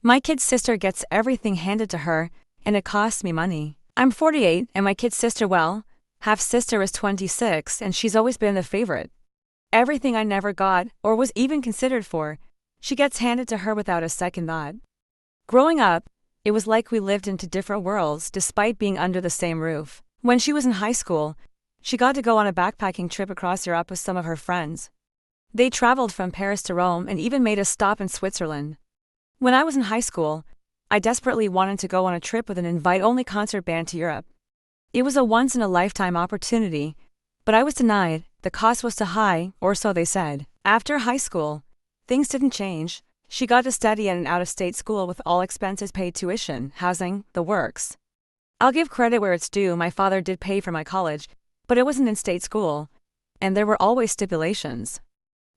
My kid sister gets everything handed to her, and it costs me money. I'm 48, and my kid sister, well, half-sister is 26, and she's always been the favorite. Everything I never got, or was even considered for, she gets handed to her without a second thought. Growing up, it was like we lived into different worlds despite being under the same roof. When she was in high school, she got to go on a backpacking trip across Europe with some of her friends. They traveled from Paris to Rome and even made a stop in Switzerland. When I was in high school, I desperately wanted to go on a trip with an invite-only concert band to Europe. It was a once-in-a-lifetime opportunity, but I was denied. The cost was too high, or so they said. After high school, things didn't change. She got to study at an out-of-state school with all expenses paid, tuition, housing, the works. I'll give credit where it's due. My father did pay for my college, but it was an in-state school, and there were always stipulations.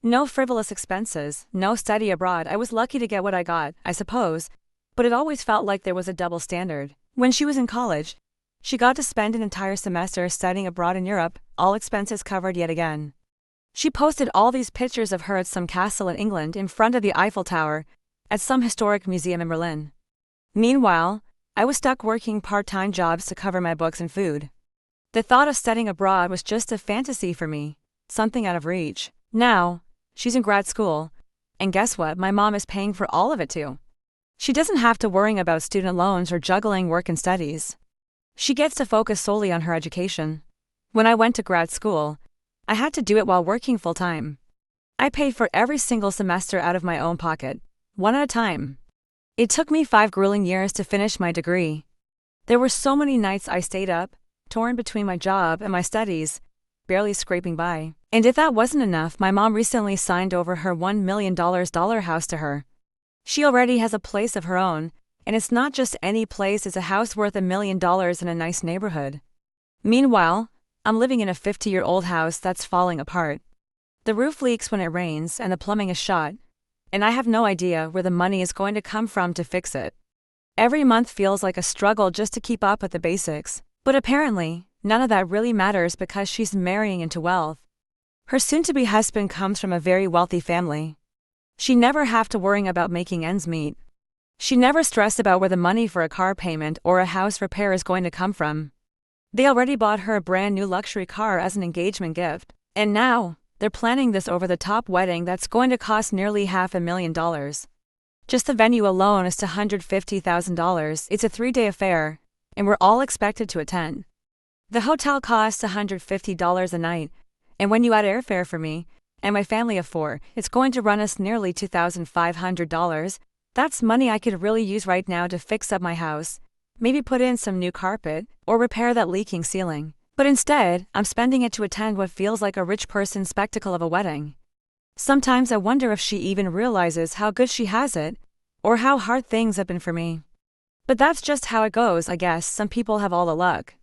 No frivolous expenses, no study abroad. I was lucky to get what I got, I suppose, but it always felt like there was a double standard. When she was in college, she got to spend an entire semester studying abroad in Europe, all expenses covered yet again. She posted all these pictures of her at some castle in England in front of the Eiffel Tower, at some historic museum in Berlin. Meanwhile, I was stuck working part-time jobs to cover my books and food. The thought of studying abroad was just a fantasy for me, something out of reach. Now, she's in grad school, and guess what? My mom is paying for all of it too. She doesn't have to worry about student loans or juggling work and studies. She gets to focus solely on her education. When I went to grad school, I had to do it while working full-time. I paid for every single semester out of my own pocket, one at a time. It took me 5 grueling years to finish my degree. There were so many nights I stayed up, torn between my job and my studies, barely scraping by. And if that wasn't enough, my mom recently signed over her $1 million house to her. She already has a place of her own, and it's not just any place, it's a house worth $1 million in a nice neighborhood. Meanwhile, I'm living in a 50-year-old house that's falling apart. The roof leaks when it rains and the plumbing is shot, and I have no idea where the money is going to come from to fix it. Every month feels like a struggle just to keep up with the basics, but apparently, none of that really matters because she's marrying into wealth. Her soon-to-be husband comes from a very wealthy family. She never have to worry about making ends meet. She never stressed about where the money for a car payment or a house repair is going to come from. They already bought her a brand new luxury car as an engagement gift, and now, they're planning this over-the-top wedding that's going to cost nearly $500,000. Just the venue alone is $250,000. It's a 3-day affair, and we're all expected to attend. The hotel costs $150 a night, and when you add airfare for me and my family of 4, it's going to run us nearly $2,500. That's money I could really use right now to fix up my house, maybe put in some new carpet, or repair that leaking ceiling. But instead, I'm spending it to attend what feels like a rich person's spectacle of a wedding. Sometimes I wonder if she even realizes how good she has it, or how hard things have been for me. But that's just how it goes, I guess. Some people have all the luck.